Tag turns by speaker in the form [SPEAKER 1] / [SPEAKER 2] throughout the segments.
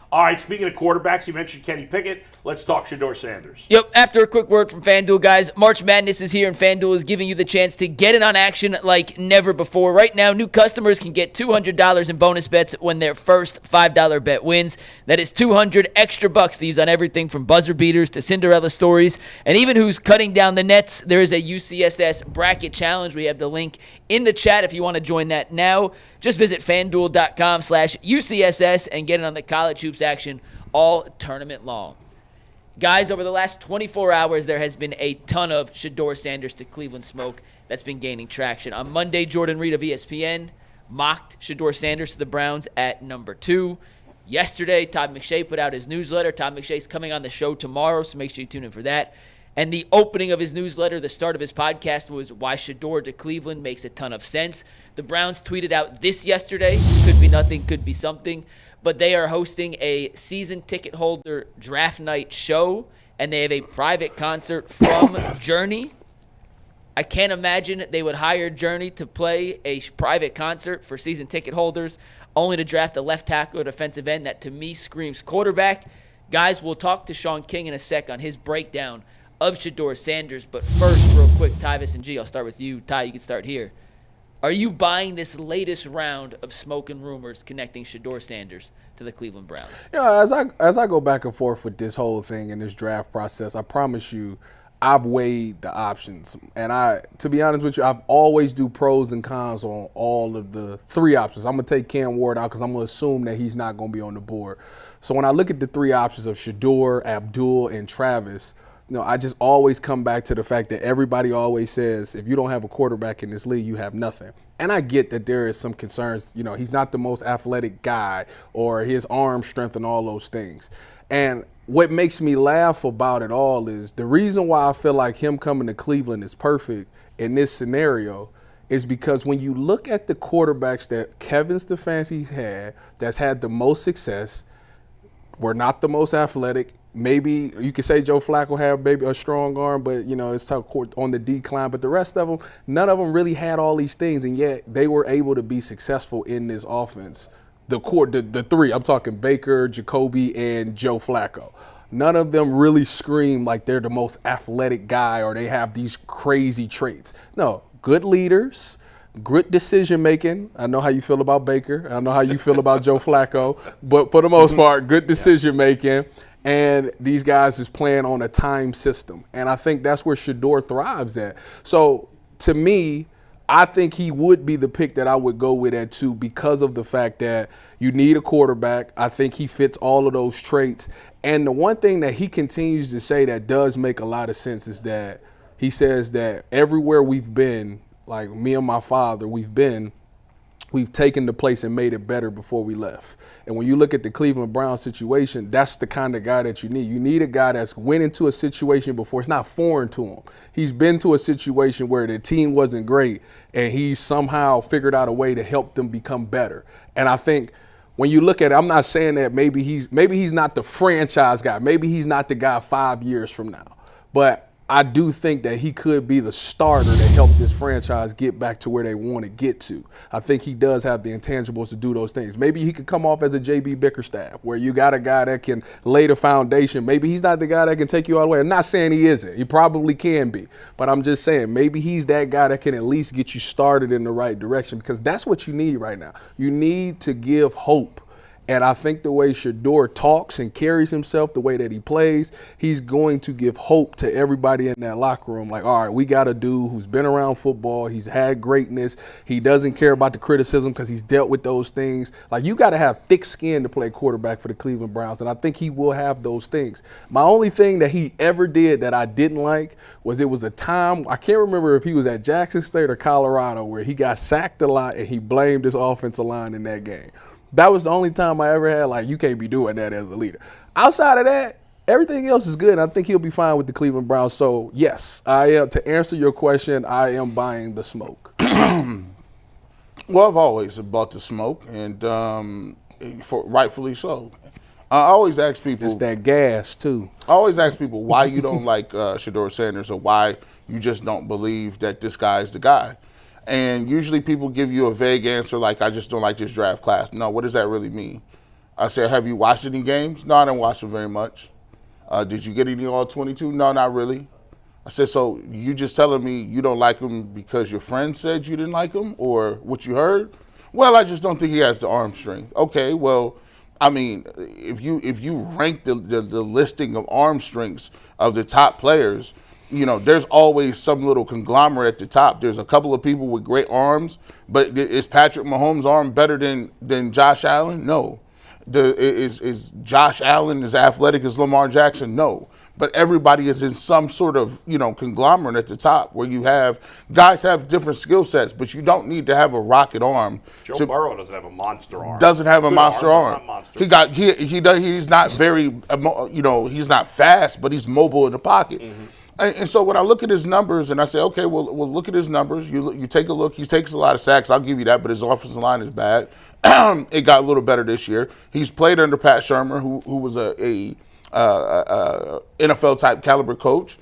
[SPEAKER 1] All right, speaking of quarterbacks, you mentioned Kenny Pickett. Let's talk Shedeur Sanders.
[SPEAKER 2] Yep, after a quick word from FanDuel, guys, March Madness is here, and FanDuel is giving you the chance to get in on action like never before. Right now, new customers can get $200 in bonus bets when their first $5 bet wins. That is $200 extra bucks to use on everything from buzzer beaters to Cinderella stories, and even who's cutting down the nets. There is a UCSS bracket challenge. We have the link in the chat if you want to join that now. Just visit FanDuel.com/UCSS and get in on the college hoops action all tournament long. Guys, over the last 24 hours, there has been a ton of Shedeur Sanders to Cleveland smoke that's been gaining traction. On Monday, Jordan Reed of ESPN mocked Shedeur Sanders to the Browns at number 2. Yesterday, Todd McShay put out his newsletter. Todd McShay's coming on the show tomorrow, so make sure you tune in for that. And the opening of his newsletter, the start of his podcast, was why Shedeur to Cleveland makes a ton of sense. The Browns tweeted out this yesterday. Could be nothing, could be something. But they are hosting a season ticket holder draft night show, and they have a private concert from Journey. I can't imagine they would hire Journey to play a private concert for season ticket holders, only to draft a left tackle or defensive end that to me screams quarterback. Guys, we'll talk to Sean King in a sec on his breakdown of Shedeur Sanders. But first, real quick, Tyvis and G, I'll start with you. Ty, you can start here. Are you buying this latest round of smoke and rumors connecting Shedeur Sanders to the Cleveland Browns?
[SPEAKER 3] Yeah, as I go back and forth with this whole thing and this draft process, I promise you, I've weighed the options. And to be honest with you, I've always do pros and cons on all of the 3 options. I'm going to take Cam Ward out because I'm going to assume that he's not going to be on the board. So when I look at the 3 options of Shedeur, Abdul, and Travis, I just always come back to the fact that everybody always says, if you don't have a quarterback in this league, you have nothing. And I get that there is some concerns. He's not the most athletic guy or his arm strength and all those things. And what makes me laugh about it all is the reason why I feel like him coming to Cleveland is perfect in this scenario is because when you look at the quarterbacks that Kevin Stefanski had that's had the most success, were not the most athletic. Maybe you could say Joe Flacco had maybe a strong arm, but, it's tough on the decline. But the rest of them, none of them really had all these things, and yet they were able to be successful in this offense. The 3, I'm talking Baker, Jacoby, and Joe Flacco. None of them really scream like they're the most athletic guy or they have these crazy traits. No, good leaders. Good decision making. I know how you feel about Baker. I know how you feel about Joe Flacco. But for the most part, good decision making. And these guys is playing on a time system. And I think that's where Shedeur thrives at. So to me, I think he would be the pick that I would go with at 2 because of the fact that you need a quarterback. I think he fits all of those traits. And the one thing that he continues to say that does make a lot of sense is that he says that everywhere we've been, like me and my father, we've taken the place and made it better before we left. And when you look at the Cleveland Browns situation, that's the kind of guy that you need. You need a guy that's went into a situation before. It's not foreign to him. He's been to a situation where the team wasn't great, and he's somehow figured out a way to help them become better. And I think when you look at it, I'm not saying that maybe he's not the franchise guy. Maybe he's not the guy 5 years from now. But I do think that he could be the starter to help this franchise get back to where they want to get to. I think he does have the intangibles to do those things. Maybe he could come off as a J.B. Bickerstaff, where you got a guy that can lay the foundation. Maybe he's not the guy that can take you all the way. I'm not saying he isn't. He probably can be. But I'm just saying maybe he's that guy that can at least get you started in the right direction, because that's what you need right now. You need to give hope. And I think the way Shedeur talks and carries himself, the way that he plays, he's going to give hope to everybody in that locker room. Like, all right, we got a dude who's been around football. He's had greatness. He doesn't care about the criticism because he's dealt with those things. Like, you got to have thick skin to play quarterback for the Cleveland Browns, and I think he will have those things. My only thing that he ever did that I didn't like was it was a time, I can't remember if he was at Jackson State or Colorado, where he got sacked a lot and he blamed his offensive line in that game. That was the only time I ever had, like, you can't be doing that as a leader. Outside of that, everything else is good, and I think he'll be fine with the Cleveland Browns. So, yes, I am. To answer your question, I am buying the smoke.
[SPEAKER 4] Well, I've always bought the smoke, and rightfully so. I always ask people.
[SPEAKER 3] It's that gas, too.
[SPEAKER 4] I always ask people why you don't like Shedeur Sanders, or why you just don't believe that this guy is the guy. And usually people give you a vague answer like, I just don't like this draft class. No, what does that really mean? I said, have you watched any games? No, I didn't watch them very much. Did you get any all-22? No, not really. I said, so you just telling me you don't like him because your friend said you didn't like him or what you heard? Well, I just don't think he has the arm strength. Okay, well, I mean, if you rank the listing of arm strengths of the top players, there's always some little conglomerate at the top. There's a couple of people with great arms, but is Patrick Mahomes' arm better than Josh Allen? No. Is Josh Allen as athletic as Lamar Jackson? No. But everybody is in some sort of, conglomerate at the top where guys have different skill sets, but you don't need to have a rocket arm.
[SPEAKER 1] Joe Burrow doesn't have a monster arm.
[SPEAKER 4] Doesn't have a monster arm.
[SPEAKER 1] Monster.
[SPEAKER 4] He's not very, he's not fast, but he's mobile in the pocket. Mm-hmm. And so when I look at his numbers and I say, okay, well look at his numbers. You take a look. He takes a lot of sacks. I'll give you that, but his offensive line is bad. It got a little better this year. He's played under Pat Shurmur, who was a NFL type caliber coach.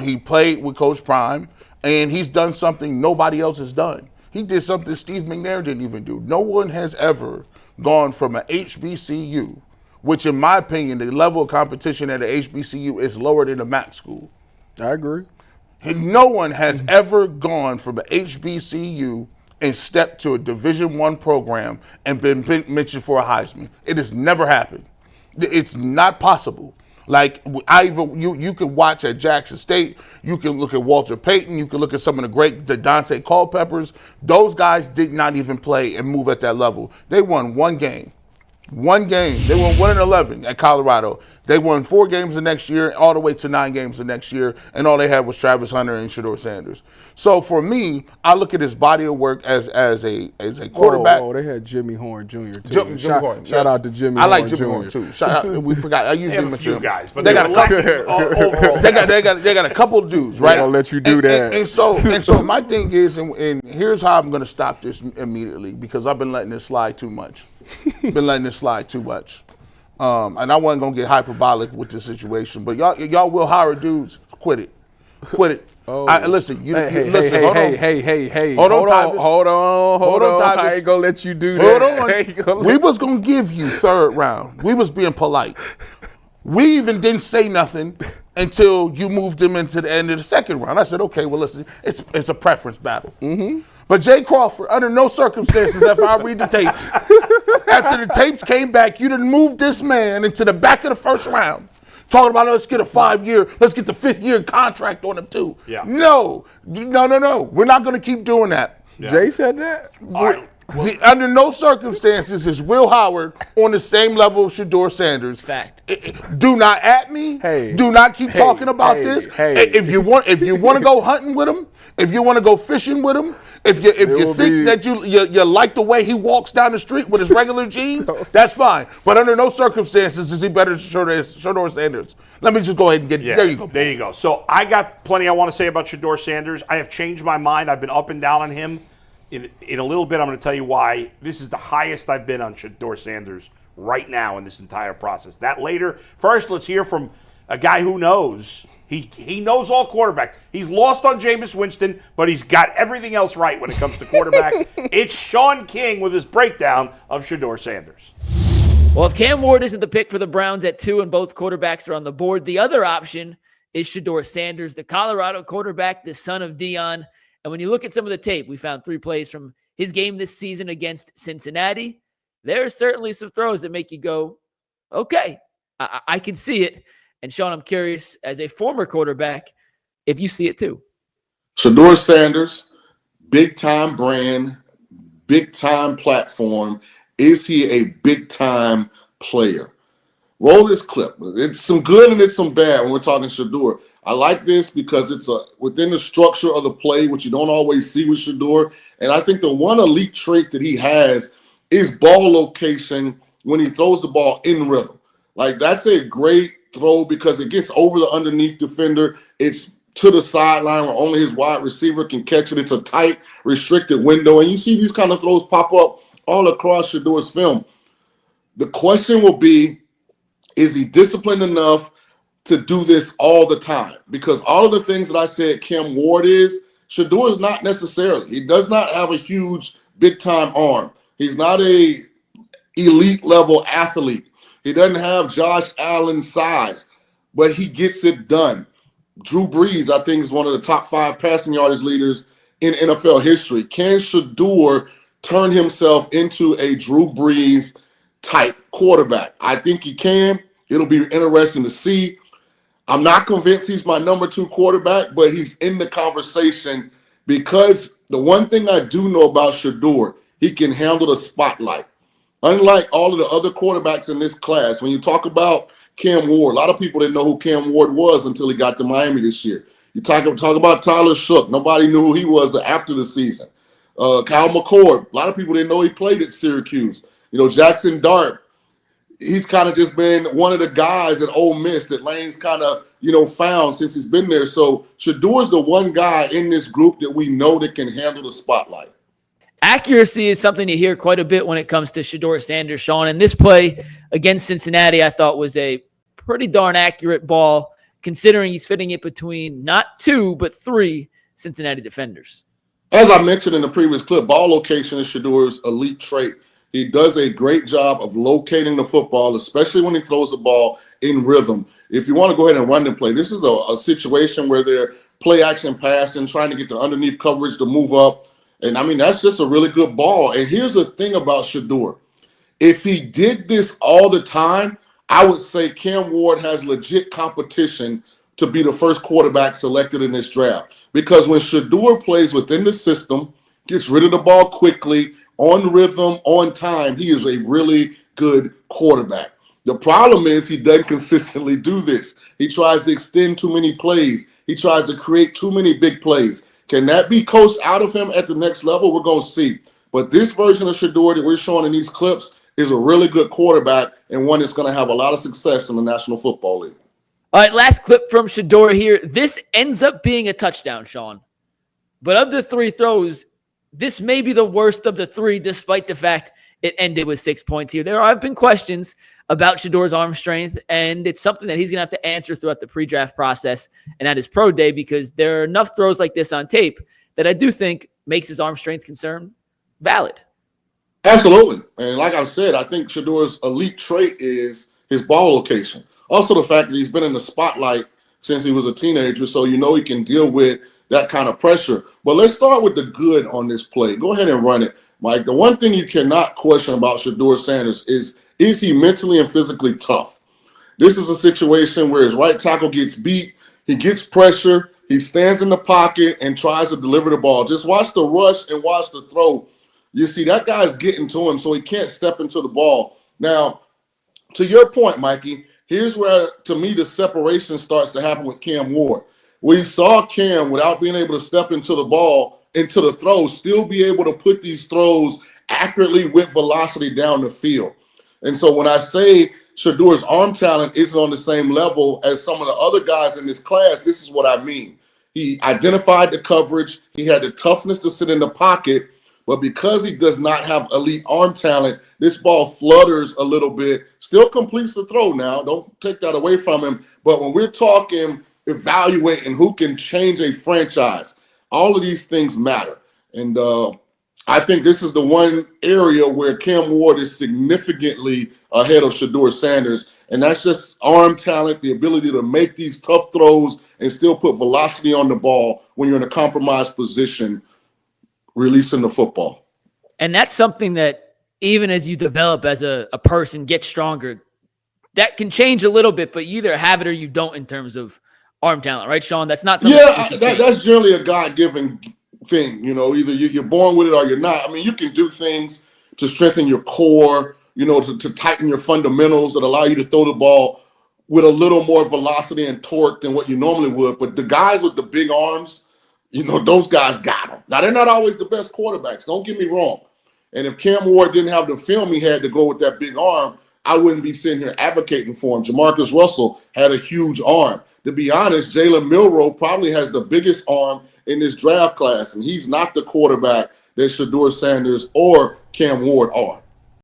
[SPEAKER 4] He played with Coach Prime, and he's done something nobody else has done. He did something Steve McNair didn't even do. No one has ever gone from an HBCU, which in my opinion, the level of competition at a HBCU is lower than a MAC school.
[SPEAKER 3] I agree.
[SPEAKER 4] No one has ever gone from an HBCU and stepped to a Division I program and been mentioned for a Heisman. It has never happened. It's not possible. Like you can watch at Jackson State, you can look at Walter Payton, you can look at some of the great Dante Culpeppers. Those guys did not even play and move at that level. They won one game. They won 1-11 at Colorado. They won 4 games the next year, all the way to 9 games the next year, and all they had was Travis Hunter and Shedeur Sanders. So for me, I look at his body of work as a quarterback.
[SPEAKER 3] They had Jimmy Horn Jr. too.
[SPEAKER 4] Horn.
[SPEAKER 3] Shout out to Jimmy.
[SPEAKER 4] I like
[SPEAKER 3] Horn
[SPEAKER 4] Jimmy
[SPEAKER 3] Jr.
[SPEAKER 4] Horn too. Shout out. We forgot. I usually mention
[SPEAKER 1] few guys, but
[SPEAKER 4] they got a couple.
[SPEAKER 1] overall.
[SPEAKER 4] They got a couple of dudes, right?
[SPEAKER 3] They gonna let you do that.
[SPEAKER 4] And so my thing is, and here's how I'm going to stop this immediately, because I've been letting this slide too much. And I wasn't going to get hyperbolic with this situation, but y'all will hire dudes. Quit it.
[SPEAKER 3] Oh.
[SPEAKER 4] Listen,
[SPEAKER 3] listen.
[SPEAKER 4] Hold on, Tyvis.
[SPEAKER 3] Hold on,
[SPEAKER 4] Tyvis.
[SPEAKER 3] I ain't gonna let you do that.
[SPEAKER 4] Hold on. We was gonna give you 3rd round. We was being polite. We even didn't say nothing until you moved him into the end of the 2nd round. I said, okay, well, listen, it's a preference battle. Mm-hmm. But Jay Crawford, under no circumstances, after I read the tapes, after the tapes came back, you didn't move this man into the back of the 1st round. Talking about let's get a 5-year, let's get the 5th-year contract on him too.
[SPEAKER 1] Yeah.
[SPEAKER 4] No. We're not going to keep doing that.
[SPEAKER 3] Yeah. Jay said that?
[SPEAKER 1] All right.
[SPEAKER 4] Under no circumstances is Will Howard on the same level of Shedeur Sanders.
[SPEAKER 2] Fact.
[SPEAKER 4] Do not at me. Do not keep talking about this. If you want to go hunting with him, if you want to go fishing with him, if you think that you like the way he walks down the street with his regular jeans, that's fine. But under no circumstances is he better than Shedeur Sanders. Let me just go ahead and get there. You go.
[SPEAKER 1] There you go. So I got plenty I want to say about Shedeur Sanders. I have changed my mind. I've been up and down on him. In a little bit, I'm going to tell you why. This is the highest I've been on Shedeur Sanders right now in this entire process. That later. First, let's hear from a guy who knows. He knows all quarterbacks. He's lost on Jameis Winston, but he's got everything else right when it comes to quarterback. It's Sean King with his breakdown of Shedeur Sanders.
[SPEAKER 2] Well, if Cam Ward isn't the pick for the Browns at 2 and both quarterbacks are on the board, the other option is Shedeur Sanders, the Colorado quarterback, the son of Deion. And when you look at some of the tape, we found 3 plays from his game this season against Cincinnati. There are certainly some throws that make you go, okay, I can see it. And Sean, I'm curious, as a former quarterback, if you see it too.
[SPEAKER 5] Shedeur Sanders, big-time brand, big-time platform. Is he a big-time player? Roll this clip. It's some good and it's some bad when we're talking Shedeur. I like this because it's within the structure of the play, which you don't always see with Shedeur. And I think the one elite trait that he has is ball location when he throws the ball in rhythm. Like, that's a great throw because it gets over the underneath defender. It's to the sideline where only his wide receiver can catch it. It's a tight, restricted window. And you see these kind of throws pop up all across Shedeur's film. The question will be, is he disciplined enough to do this all the time? Because all of the things that I said Cam Ward is, Shedeur is not necessarily. He does not have a huge, big-time arm. He's not a elite level athlete. He doesn't have Josh Allen's size, but he gets it done. Drew Brees, I think, is one of the top 5 passing yardage leaders in NFL history. Can Shedeur turn himself into a Drew Brees type quarterback? I think he can. It'll be interesting to see. I'm not convinced he's my number 2 quarterback, but he's in the conversation because the one thing I do know about Shedeur, he can handle the spotlight. Unlike all of the other quarterbacks in this class, when you talk about Cam Ward, a lot of people didn't know who Cam Ward was until he got to Miami this year. You talk about Tyler Shook. Nobody knew who he was after the season. Kyle McCord, a lot of people didn't know he played at Syracuse. Jackson Dart, he's kind of just been one of the guys at Ole Miss that Lane's kind of, found since he's been there. So Shedeur's the one guy in this group that we know that can handle the spotlight.
[SPEAKER 2] Accuracy is something you hear quite a bit when it comes to Shedeur Sanders, Sean. And this play against Cincinnati, I thought was a pretty darn accurate ball, considering he's fitting it between not 2, but 3 Cincinnati defenders.
[SPEAKER 5] As I mentioned in the previous clip, ball location is Shedeur's elite trait. He does a great job of locating the football, especially when he throws the ball in rhythm. If you want to go ahead and run the play, this is a situation where they're play action passing, trying to get the underneath coverage to move up. And, that's just a really good ball. And here's the thing about Shedeur. If he did this all the time, I would say Cam Ward has legit competition to be the first quarterback selected in this draft. Because when Shedeur plays within the system, gets rid of the ball quickly, on rhythm, on time, he is a really good quarterback. The problem is he doesn't consistently do this. He tries to extend too many plays. He tries to create too many big plays. Can that be coached out of him at the next level? We're going to see. But this version of Shedeur that we're showing in these clips is a really good quarterback and one that's going to have a lot of success in the National Football League.
[SPEAKER 2] All right, last clip from Shedeur here. This ends up being a touchdown, Sean. But of the 3 throws, this may be the worst of the 3, despite the fact it ended with 6 points here. There have been questions about Shedeur's arm strength, and it's something that he's going to have to answer throughout the pre-draft process and at his pro day, because there are enough throws like this on tape that I do think makes his arm strength concern valid.
[SPEAKER 5] Absolutely. And like I've said, I think Shedeur's elite trait is his ball location. Also the fact that he's been in the spotlight since he was a teenager, so he can deal with that kind of pressure. But let's start with the good on this play. Go ahead and run it, Mike. The one thing you cannot question about Shedeur Sanders is he mentally and physically tough? This is a situation where his right tackle gets beat, he gets pressure, he stands in the pocket and tries to deliver the ball. Just watch the rush and watch the throw. You see, that guy's getting to him, so he can't step into the ball. Now, to your point, Mikey, here's where, to me, the separation starts to happen with Cam Ward. We saw Cam, without being able to step into the ball, into the throw, still be able to put these throws accurately with velocity down the field. And so when I say Shedeur's arm talent isn't on the same level as some of the other guys in this class, this is what I mean. He identified the coverage. He had the toughness to sit in the pocket. But because he does not have elite arm talent, this ball flutters a little bit. Still completes the throw now. Don't take that away from him. But when we're talking evaluating who can change a franchise, all of these things matter. And I think this is the one area where Cam Ward is significantly ahead of Shedeur Sanders. And that's just arm talent, the ability to make these tough throws and still put velocity on the ball when you're in a compromised position, releasing the football.
[SPEAKER 2] And that's something that even as you develop as a person, get stronger, that can change a little bit, but you either have it or you don't in terms of arm talent, right, Sean? That's not something.
[SPEAKER 5] Yeah, that's generally a God-given thing. Either you're born with it or you're not. I mean, you can do things to strengthen your core, to tighten your fundamentals that allow you to throw the ball with a little more velocity and torque than what you normally would. But the guys with the big arms, those guys got them. Now, they're not always the best quarterbacks. Don't get me wrong. And if Cam Ward didn't have the film he had to go with that big arm, I wouldn't be sitting here advocating for him. Jamarcus Russell had a huge arm. To be honest, Jalen Milroe probably has the biggest arm in this draft class, and he's not the quarterback that Shedeur Sanders or Cam Ward are.